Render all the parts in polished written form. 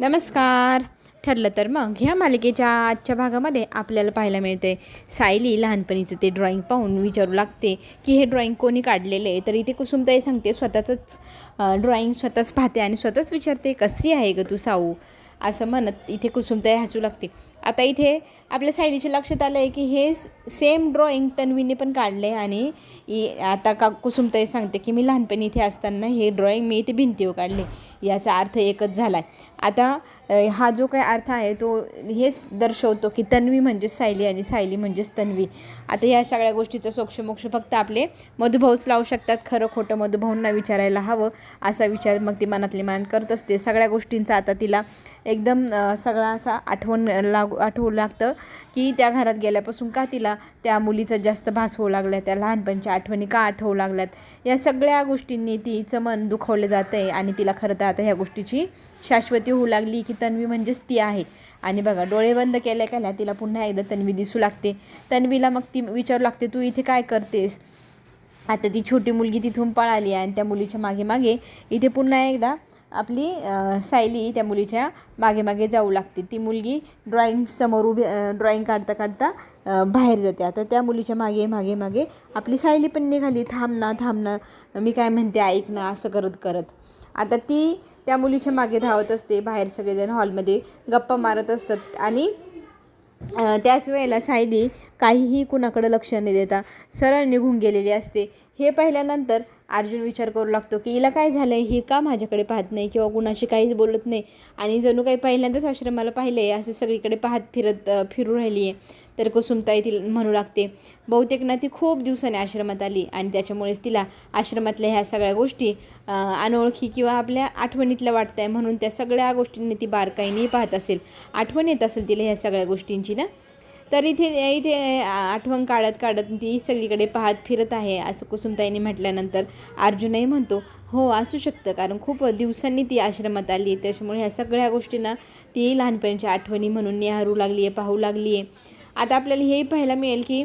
नमस्कार. ठरलं तर मग ह्या मालिकेच्या आजच्या भागामध्ये आपल्याला पाहायला मिळते सायली लहानपणीचं ते ड्रॉइंग पाहून विचारू लागते की हे ड्रॉइंग कोणी काढलेलं आहे. तर इथे कुसुमताई सांगते स्वतःचंच ड्रॉइंग स्वतःच पाहते आणि स्वतःच विचारते कशी आहे ग तू साऊ, असं म्हणत इथे कुसुमताई हसू लागते. आता इथे आपल्या सायलीच्या लक्षात आलं आहे की हे सेम ड्रॉइंग तन्वीने पण काढले आणि आता कुसुमताई सांगते की मी लहानपणी इथे असताना हे ड्रॉइंग मी इथे भिंतीवर काढले. याचा अर्थ एकच झाला आहे. आता हा जो काही अर्थ आहे तो हेच दर्शवतो की तन्वी म्हणजेच सायली आणि सायली म्हणजेच तन्वी. आता या सगळ्या गोष्टीचं सोक्षमोक्ष फक्त आपले मधुभाऊच लावू शकतात. खरं खोटं मधुभाऊंना विचारायला हवं असा विचार मग ती मनातली मान करत असते. सगळ्या गोष्टींचा आता तिला एकदम सगळा असा आठवू लागतं की त्या घरात गेल्यापासून का तिला त्या मुलीचा जास्त भास होऊ लागला, त्या लहानपणीच्या आठवणी का आठवू लागल्यात. या सगळ्या गोष्टींनी तिचं मन दुखावलं जातं आहे आणि तिला खरं तर आता ह्या गोष्टीची शाश्वती होऊ लागली की तन्वी म्हणजेच ती आहे. आणि बघा डोळे बंद केल्या तिला पुन्हा एकदा तन्वी दिसू लागते. तन्वीला मग ती विचारू लागते तू इथे काय करतेस. आता ती छोटी मुलगी तिथून पळाली आणि त्या मुलीच्या मागे मागे इथे पुन्हा एकदा आपली सायली त्या मुलीच्या मागे मागे जाऊ लागते. ती मुलगी ड्रॉइंग समोर उभी ड्रॉइंग काढता काढता बाहेर जाते. आता त्या मुलीच्या मागे मागे मागे आपली सायली पण निघाली. थांब ना मी काय म्हणते ऐक ना, असं करत करत आता ती त्या मुलीच्या मागे धावत असते. बाहेर सगळेजण हॉलमध्ये गप्पा मारत असतात आणि त्याच वेळेला सायली काहीही कुणाकडं लक्ष न देता सरळ निघून गेलेली असते. हे पाहिल्यानंतर अर्जुन विचार करू लागतो की हिला काय झालं आहे, ही का माझ्याकडे पाहत नाही किंवा कुणाशी काहीच बोलत नाही आणि जणू काही पहिल्यांदाच आश्रमाला पाहिलं आहे असं सगळीकडे फिरू राहिली आहे. तर कुसुमताई तिला म्हणू लागते बहुतेक ना ती खूप दिवसाने आश्रमात आली आणि त्याच्यामुळेच तिला आश्रमातल्या ह्या सगळ्या गोष्टी अनोळखी किंवा आपल्या आठवणीतल्या वाटत आहे, म्हणून त्या सगळ्या गोष्टींनी ती बारकाईने पाहत असेल, आठवण येत असेल तिला ह्या सगळ्या गोष्टींची ना. तर इथे आठवण काढत ती सगळीकडे पाहत फिरत आहे असं कुसुमताईने म्हटल्यानंतर अर्जुनही म्हणतो हो असू शकतं, कारण खूप दिवसांनी ती आश्रमात आली त्याच्यामुळे ह्या सगळ्या गोष्टींना ती लहानपणीच्या आठवणी म्हणून निहारू लागली आहे, पाहू लागली आहे. आता आपल्याला हेही पाहायला मिळेल की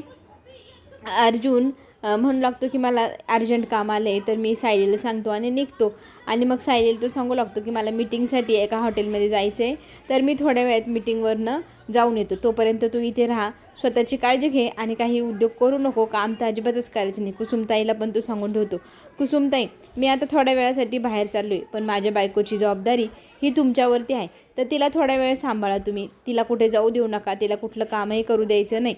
अर्जुन म्हणू लागतो की मला अर्जंट काम आलं आहे. तर मी सायलीला सांगतो आणि निघतो आणि मग सायलीला तो सांगू लागतो की मला मीटिंगसाठी एका हॉटेलमध्ये जायचं आहे, तर मी थोड्या वेळात मीटिंगवरनं जाऊन येतो, तोपर्यंत तू इथे राहा, स्वतःची काळजी घे आणि काही उद्योग करू नको, काम तर अजिबातच करायचं नाही. कुसुमताईला पण तो सांगून ठेवतो कुसुमताई मी आता थोड्या वेळासाठी बाहेर चाललो आहे, पण माझ्या बायकोची जबाबदारी ही तुमच्यावरती आहे, तर तिला थोड्या वेळ सांभाळा तुम्ही, तिला कुठे जाऊ देऊ नका, तिला कुठलं कामही करू द्यायचं नाही.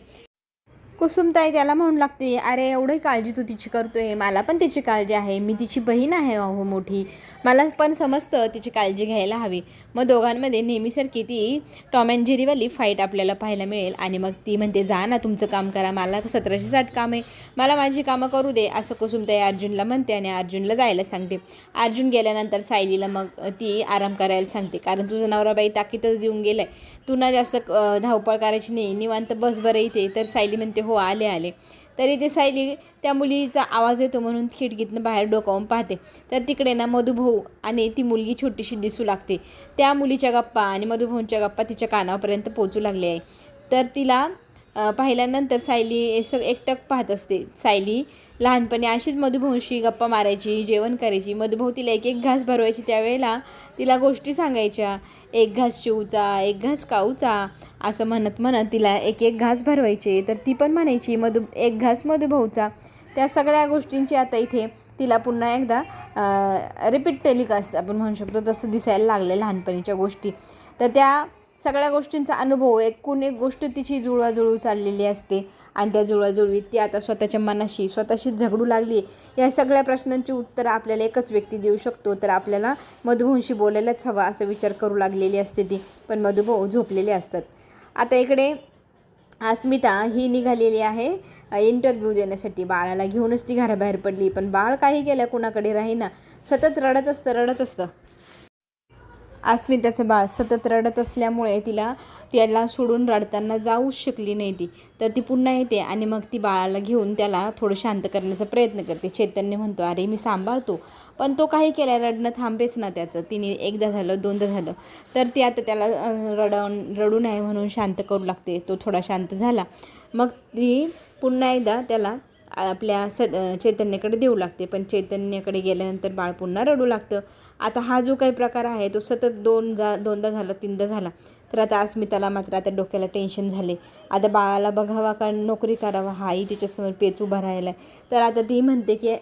कुसुमताई त्याला म्हणू लागते अरे एवढी काळजी तू तिची करतोय, मला पण तिची काळजी आहे, मी तिची बहीण आहे अहो मोठी, मला पण समजतं तिची काळजी घ्यायला हवी. मग दोघांमध्ये नेहमीसारखी ती टॉम अँड जेरीवाली फाईट आपल्याला पाहायला मिळेल आणि मग ती म्हणते जा ना तुमचं काम करा, मला 1760 काम आहे, मला माझी कामं करू दे, असं कुसुमताई अर्जुनला म्हणते आणि अर्जुनला जायला सांगते. अर्जुन गेल्यानंतर सायलीला मग ती आराम करायला सांगते, कारण तुझा नवराबाई ताकीदच देऊन गेलाय, तू ना जास्त धावपळ करायची नाही, निवांत बस बरं इथे. तर सायली म्हणते हो आले. तरी ते सायली त्या मुलीचा आवाज येतो म्हणून खिडकीतनं बाहेर डोकावून पाहते, तर तिकडे ना मधुभाऊ आणि ती मुलगी छोटीशी दिसू लागते. त्या मुलीच्या गप्पा आणि मधुभाऊंच्या गप्पा तिच्या कानापर्यंत पोचू लागले आहे. तर तिला पाहिल्यानंतर सायली एकटक पाहत असते. सायली लहानपणी अशीच मधुभाऊशी गप्पा मारायची, जेवण करायची, मधुभाऊ तिला एक एक घास भरवायची, त्यावेळेला तिला गोष्टी सांगायच्या, एक घास चिवचा, एक घास काऊचा, असं म्हणत तिला एक एक घास भरवायचे, तर ती पण म्हणायची एक घास मधुभाऊचा. त्या सगळ्या गोष्टींची आता इथे तिला पुन्हा एकदा रिपीट टेलिकास्ट आपण म्हणू शकतो तसं दिसायला लागलं लहानपणीच्या गोष्टी. तर त्या सगळ्या गोष्टींचा अनुभव एकूण एक गोष्ट तिची जुळवाजुळव चाललेली असते आणि त्या जुळवाजुळवीत ती आता स्वतःच्या मनाशी स्वतःशीच झगडू लागली. या सगळ्या प्रश्नांची उत्तरं आपल्याला एकच व्यक्ती देऊ शकतो, तर आपल्याला मधुभाऊंशी बोलायलाच हवा असं विचार करू लागलेली असते ती, पण मधुभाऊ झोपलेले असतात. आता इकडे अस्मिता ही निघालेली आहे इंटरव्ह्यू देण्यासाठी, बाळाला घेऊनच ती घराबाहेर पडली, पण बाळ काही केल्या कुणाकडे राहीना, सतत रडत असतं. अस्मिताचं बाळ सतत रडत असल्यामुळे त्याला सोडून रडताना जाऊच शकली नाही ती. तर ती पुन्हा येते आणि मग ती बाळाला घेऊन त्याला थोडं शांत करण्याचा प्रयत्न करते. चैतन्य म्हणतो अरे मी सांभाळतो, पण तो काही केल्या रडणं थांबेच ना त्याचं. तिने एकदा झालं दोनदा झालं, तर ती आता त्याला रडू नये म्हणून शांत करू लागते. तो थोडा शांत झाला मग ती पुन्हा एकदा त्याला आपल्या चैतन्याकडे देऊ लागते. पण चैतन्याकडे गेल्यानंतर बाळ पुन्हा रडू लागतं. आता हा जो काही प्रकार आहे तो सतत दोनदा झाला, तीनदा झाला. तर आता अस्मिताला मात्र आता डोक्याला टेन्शन झाले. आता बाळाला बघावा का नोकरी करावा, हाही तिच्यासमोर पेच उभा राहिला आहे. तर आता ती म्हणते की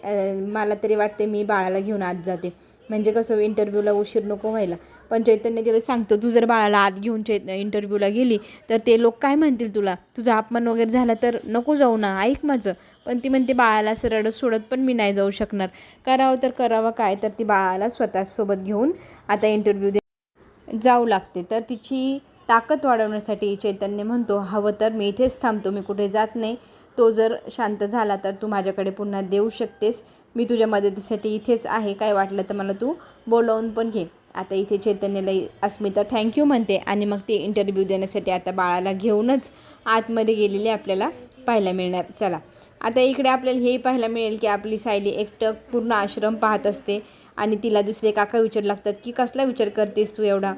मला तरी वाटते मी बाळाला घेऊन आत जाते, म्हणजे कसं इंटरव्ह्यूला उशीर नको व्हायला. पण चैतन्य तिला सांगतो, तू जर बाळाला आत घेऊन इंटरव्ह्यूला गेली तर ते लोक काय म्हणतील तुला, तुझा अपमान वगैरे झाला तर नको जाऊ ना, ऐक माझं. पण ती म्हणते बाळाला असं रडत सोडत पण मी नाही जाऊ शकणार. करावं तर करावं काय. तर ती बाळाला स्वतःसोबत घेऊन आता इंटरव्ह्यू जाऊ लागते. तर तिची ताकद वाढवण्यासाठी चैतन्य म्हणतो, हवं तर मी इथेच थांबतो, मी कुठे जात नाही. तो जर शांत झाला तर तू माझ्याकडे पुन्हा देऊ शकतेस, मी तुझ्या मदतीसाठी इथेच आहे, काय वाटलं तर मला तू बोलावून पण घे. आता इथे चैतन्याला अस्मिता थँक्यू म्हणते आणि मग ते इंटरव्ह्यू देण्यासाठी आता बाळाला घेऊनच आतमध्ये गेलेले आपल्याला पाहायला मिळणार. चला आता इकडे आपल्याला हेही पाहायला मिळेल की आपली सायली एकटक पूर्ण आश्रम पाहत असते आणि तिला दुसरे काका विचारू लागतात की कसला विचार करतेस तू एवढा,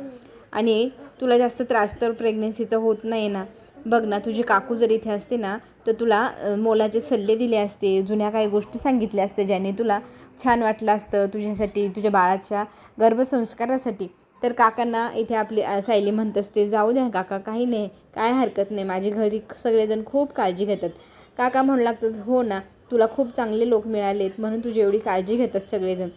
आणि तुला जास्त त्रास तर प्रेग्नन्सीचा होत नाही ना, बघ ना तुझी काकू जर इथे असते ना तर तुला मोलाचे सल्ले दिले असते, जुन्या काही गोष्टी सांगितल्या असत्या ज्याने तुला छान वाटलं असतं तुझ्यासाठी, तुझ्या बाळाच्या गर्भसंस्कारासाठी. तर काकांना इथे आपली सायली म्हणत असते, जाऊ द्या काका, काही नाही, काय हरकत नाही, माझी घरी सगळेजण खूप काळजी घेतात. काका म्हणू लागतात, हो ना, तुला खूप चांगले लोक मिळालेत म्हणून तुझी एवढी काळजी घेतात सगळेजण,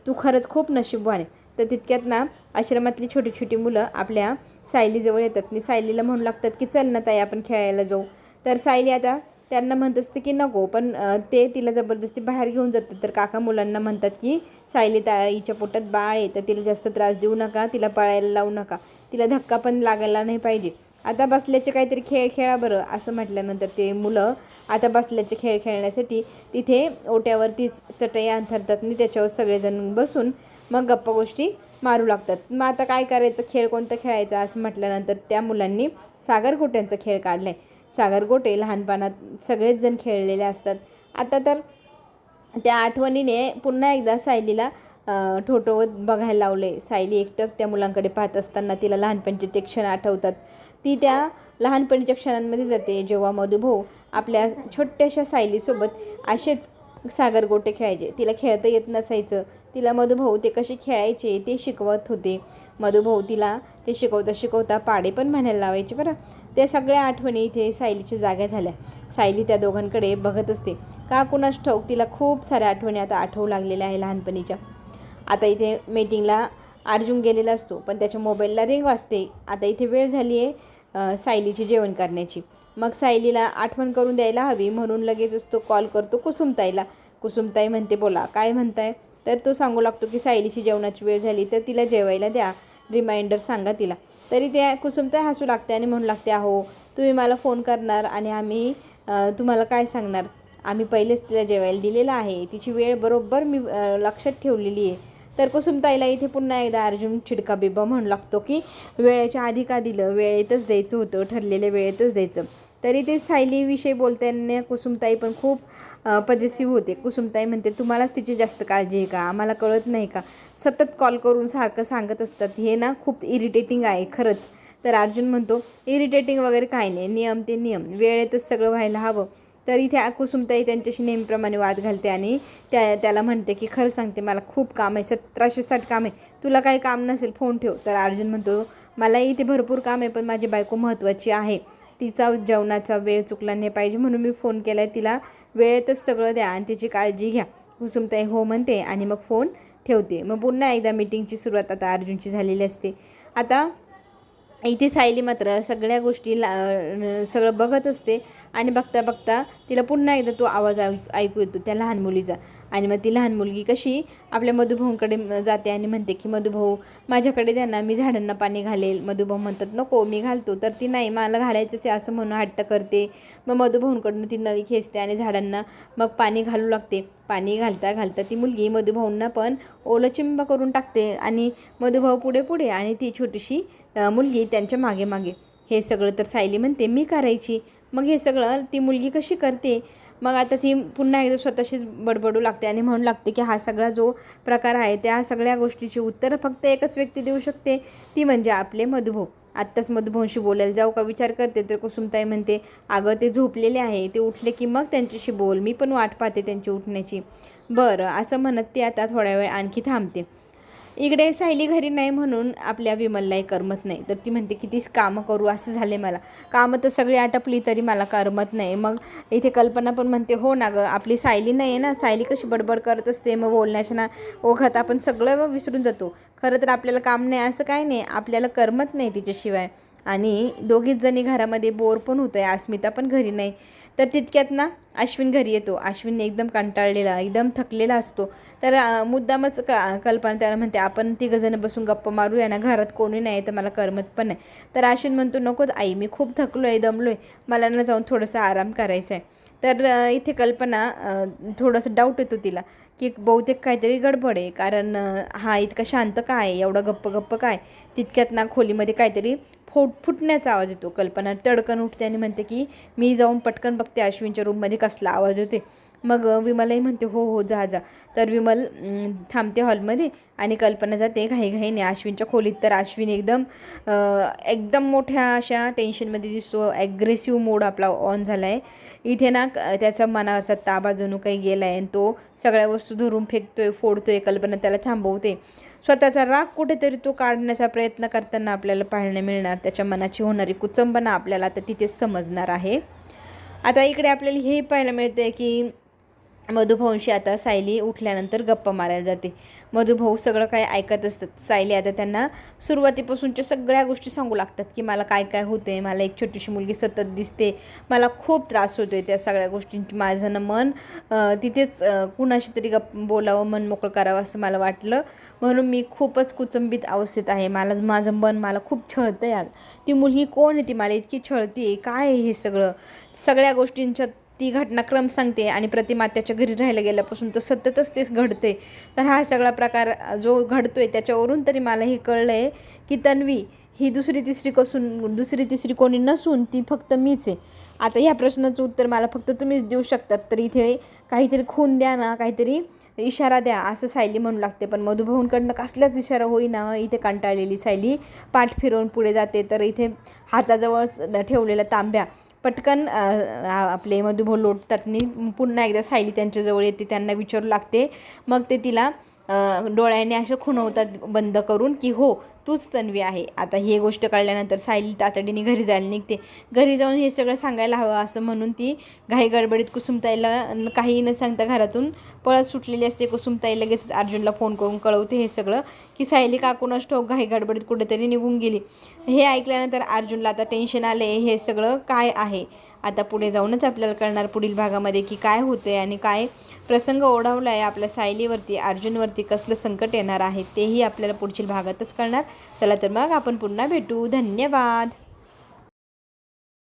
तू खरंच खूप नशीबवान आहे. तर तितक्यात ना आश्रमातली छोटी छोटी मुलं आपल्या सायलीजवळ येतात आणि सायलीला म्हणू लागतात की चल ना ताई आपण खेळायला जाऊ. तर सायली आता त्यांना म्हणत असते की नको, पण ते तिला जबरदस्ती बाहेर घेऊन जातात. तर काका मुलांना म्हणतात की सायली ताईच्या पोटात बाळ आहे तर तिला जास्त त्रास देऊ नका, तिला पळायला लावू नका, तिला धक्का पण लागायला नाही पाहिजे, आता बसल्याचे काहीतरी खेळ खेळा बरं. असं म्हटल्यानंतर ते मुलं आता बसल्याचे खेळ खेळण्यासाठी तिथे ओट्यावरतीच चटई अंथरतात आणि त्याच्यावर सगळेजण बसून मग गप्पा गोष्टी मारू लागतात. मग आता काय करायचं, खेळ कोणता खेळायचा असं म्हटल्यानंतर त्या मुलांनी सागरगोट्यांचा खेळ काढला आहे. सागरगोटे लहानपणात सगळेच जण खेळलेले असतात. आता तर त्या आठवणीने पुन्हा एकदा सायलीला ठोठवत बघायला लावले. सायली एकटक त्या मुलांकडे पाहत असताना तिला लहानपणीचे ते क्षण आठवतात. ती त्या लहानपणीच्या क्षणांमध्ये जाते जेव्हा मधुभाऊ आपल्या छोट्याशा सायलीसोबत असेच सागरगोटे खेळायचे. तिला खेळता येत नसायचं, तिला मधुभाऊ ते कसे खेळायचे ते शिकवत होते. मधुभाऊ तिला ते शिकवता शिकवता पाढे पण म्हणायला लावायचे बरं. त्या सगळ्या आठवणी इथे सायलीच्या जाग्या झाल्या. सायली त्या दोघांकडे बघत असते. का कुणास ठाऊक तिला खूप साऱ्या आठवणी आता आठवू लागलेल्या आहे लहानपणीच्या. आता इथे मीटिंगला अर्जुन गेलेला असतो पण त्याच्या मोबाईलला रिंग वाजते. आता इथे वेळ झाली आहे सायलीची जेवण करण्याची. मग सायलीला आठवण करून द्यायला हवी म्हणून लगेचच तो कॉल करतो कुसुमताईला. कुसुमताई म्हणते, बोला काय म्हणताय. तर तो सांगू लागतो की सायलीची जेवणाची वेळ झाली तर तिला जेवायला द्या, रिमाइंडर सांगा तिला. तरी त्या कुसुमताई हसू लागते आणि म्हणू लागते, अहो तुम्ही मला फोन करणार आणि आम्ही तुम्हाला काय सांगणार, आम्ही पहिलेच तिला जेवायला दिलेलं आहे, तिची वेळ बरोबर मी लक्षात ठेवलेली आहे. तर कुसुमताईला इथे पुन्हा एकदा अर्जुन चिडका बिब्बा म्हणू लागतो की वेळेच्या आधी का दिलं, वेळेतच द्यायचं होतं, ठरलेल्या वेळेतच द्यायचं. तरी ते सायलीविषयी बोलताना कुसुमताई पण खूप पॉझिटिव्ह होते. कुसुमताई म्हणते, तुम्हालाच तिची जास्त काळजी आहे का, आम्हाला कळत नाही का, सतत कॉल करून सारखं सांगत असतात, हे ना खूप इरिटेटिंग आहे खरंच. तर अर्जुन म्हणतो, इरिटेटिंग वगैरे काही नाही, नियम ते नियम, वेळेतच सगळं व्हायला हवं. तर इथे कुसुमताई त्यांच्याशी नेहमीप्रमाणे वाद घालते आणि त्याला म्हणते की खरं सांगते मला खूप काम आहे, 1760 काम आहे, तुला काही काम नसेल फोन ठेव. तर अर्जुन म्हणतो, मलाही इथे भरपूर काम आहे पण माझी बायको महत्त्वाची आहे, तिचा जेवणाचा वेळ चुकला नाही पाहिजे म्हणून मी फोन केला आहे, तिला वेळेतच सगळं द्या आणि तिची काळजी घ्या. कुसुमताई हो म्हणते आणि मग फोन ठेवते. मग पुन्हा एकदा मीटिंगची सुरुवात आता अर्जुनची झालेली असते. आता इथे सायली मात्र सगळ्या गोष्टी सगळं बघत असते आणि बघता बघता तिला पुन्हा एकदा तो आवाज ऐकू येतो त्या लहान मुलीचा. आणि मग ती लहान मुलगी कशी आपल्या मधुभाऊंकडे जाते आणि म्हणते की मधुभाऊ माझ्याकडे द्या ना, मी झाडांना पाणी घालेल. मधुभाऊ म्हणतात नको मी घालतो. तर ती नाही मला घालायचंच आहे असं म्हणून हट्ट करते. मग मधुभाऊंकडून ती नळी खेचते आणि झाडांना मग पाणी घालू लागते. पाणी घालता घालता ती मुलगी मधुभाऊंना पण ओलचिंब करून टाकते आणि मधुभाऊ पुढे पुढे आणि ती छोटीशी मुलगी त्यांच्या मागे मागे. हे सगळं तर सायली म्हणते मी करायची. मग हे सगळं ती मुलगी कशी करते. मग आता ती पुन्हा एकदा स्वतःशीच बडबडू लागते आणि म्हणू लागते की हा सगळा जो प्रकार आहे त्या सगळ्या गोष्टीची उत्तरं फक्त एकच व्यक्ती देऊ शकते, ती म्हणजे आपले मधुभाऊ. आत्ताच मधुभाऊशी बोलायला जाऊ का विचार करते. तर कुसुमताई म्हणते, अगं ते झोपलेले आहे, ते उठले की मग त्यांच्याशी बोल, मी पण वाट पाहते त्यांची उठण्याची. बरं असं म्हणत ती आता थोड्या वेळ आणखी थांबते. इकडे सायली घरी नाही म्हणून आपल्या विमललाही करमत नाही. तर ती म्हणते कितीच कामं करू असं झाले मला, कामं तर सगळी आटपली तरी मला करमत नाही. मग इथे कल्पना पण म्हणते, हो ना गं, आपली सायली नाही आहे ना, सायली कशी बडबड करत असते, मग बोलण्याच्या ना ओघात आपण सगळं विसरून जातो. खरं तर आपल्याला काम नाही असं काही नाही, आपल्याला करमत नाही तिच्याशिवाय. आणि दोघीच जणी घरामध्ये बोर पण होतं आहे, अस्मिता पण घरी नाही. तर तितक्यात ना अश्विन घरी येतो. अश्विन एकदम कंटाळलेला, एकदम थकलेला असतो. तर मुद्दामच कल्पना त्याला म्हणते, आपण तिघंजणं बसून गप्पा मारूया ना, घरात कोणी नाही तर मला करमत पण नाही. तर अश्विन म्हणतो, नको आई, मी खूप थकलो आहे, दमलो आहे, मला ना जाऊन थोडंसं आराम करायचा आहे. तर इथे कल्पना थोडंसं डाऊट येतो तिला की बहुतेक काहीतरी गडबड आहे, कारण हा इतका शांत काय, एवढा गप्प गप्प काय. तितक्यात ना खोलीमध्ये काहीतरी फुटण्याचा आवाज येतो. कल्पना तडकन उठते आणि म्हणते की मी जाऊन पटकन बघते अश्विनच्या रूममध्ये कसला आवाज होते. मग विमलही म्हणते, हो हो जा जा. तर विमल थांबते हॉलमध्ये आणि कल्पना जाते घाईघाईने अश्विनच्या खोलीत. तर अश्विन एकदम मोठ्या अशा टेन्शनमध्ये दिसतो. ॲग्रेसिव्ह मोड आपला ऑन झाला आहे. इथे ना त्याचा मनाचा ताबा जणू काही गेला आहे आणि तो सगळ्या वस्तू धरून फेकतोय, फोडतोय. कल्पना त्याला थांबवते. स्वतःचा राग कुठेतरी तो काढण्याचा प्रयत्न करताना आपल्याला पाहायला मिळणार. त्याच्या मनाची होणारी कुचंबना आपल्याला आता तिथेच समजणार आहे. आता इकडे आपल्याला हे पाहायला मिळते की मधुभाऊंशी आता सायली उठल्यानंतर गप्पा मारायला जाते. मधुभाऊ सगळं काय ऐकत असतात. सायली आता त्यांना सुरुवातीपासूनच्या सगळ्या गोष्टी सांगू लागतात की मला काय काय होते, मला एक छोटीशी मुलगी सतत दिसते, मला खूप त्रास होतोय त्या सगळ्या गोष्टींची. माझं ना मन तिथेच कुणाशी तरी बोलावं, मन मोकळं करावं असं मला वाटलं, म्हणून मी खूपच कुचंबित अवस्थेत आहे. माझं मन मला खूप छळतं यार. ती मुलगी कोण आहे, ती मला इतकी छळते, काय आहे हे सगळ्या गोष्टींच्या ती घटनाक्रम सांगते. आणि प्रतिमा त्याच्या घरी राहायला गेल्यापासून तर सततच तेच घडते. तर हा सगळा प्रकार जो घडतोय त्याच्यावरून तरी मला हे कळलं आहे की तन्वी ही दुसरी तिसरी कोणी नसून ती फक्त मीच आहे. आता ह्या प्रश्नाचं उत्तर मला फक्त तुम्हीच देऊ शकतात. तर इथे काहीतरी खून द्या ना, काहीतरी इशारा द्या असं सायली म्हणू लागते. पण मधुभाऊंकडनं कसलाच इशारा होईना. इथे कंटाळलेली सायली पाठ फिरवून पुढे जाते. तर इथे हाताजवळ ठेवलेला तांब्या पटकन आपले मधुभाऊ लोटतात आणि पुन्हा एकदा सायली त्यांच्याजवळ येते. त्यांना विचारू लागते. मग ते तिला डोळ्याने असं खुणवतात बंद करून की हो तूच तन्वी आहे. आता ही गोष्ट कळल्यानंतर सायली तातडीने घरी जायला निघते. घरी जाऊन हे सगळं सांगायला हवं असं म्हणून ती घाई गडबडीत कुसुमताईला काही न सांगता घरातून पळत सुटलेली असते. कुसुमताई लगेच अर्जुनला फोन करून कळवते हे सगळं की सायली काकूनच ठोक घाई गडबडीत कुठेतरी निघून गेली. हे ऐकल्यानंतर अर्जुनला आता टेन्शन आले, हे सगळं काय आहे. आता पुढे जाऊनच आपल्याला कळणार पुढील भागामध्ये की काय होते आणि काय प्रसंग ओढावला आहे आपल्या सायलीवरती, अर्जुनवरती कसलं संकट येणार आहे तेही आपल्याला पुढील भागातच कळणार. चला तर मग आपण पुन्हा भेटू. धन्यवाद.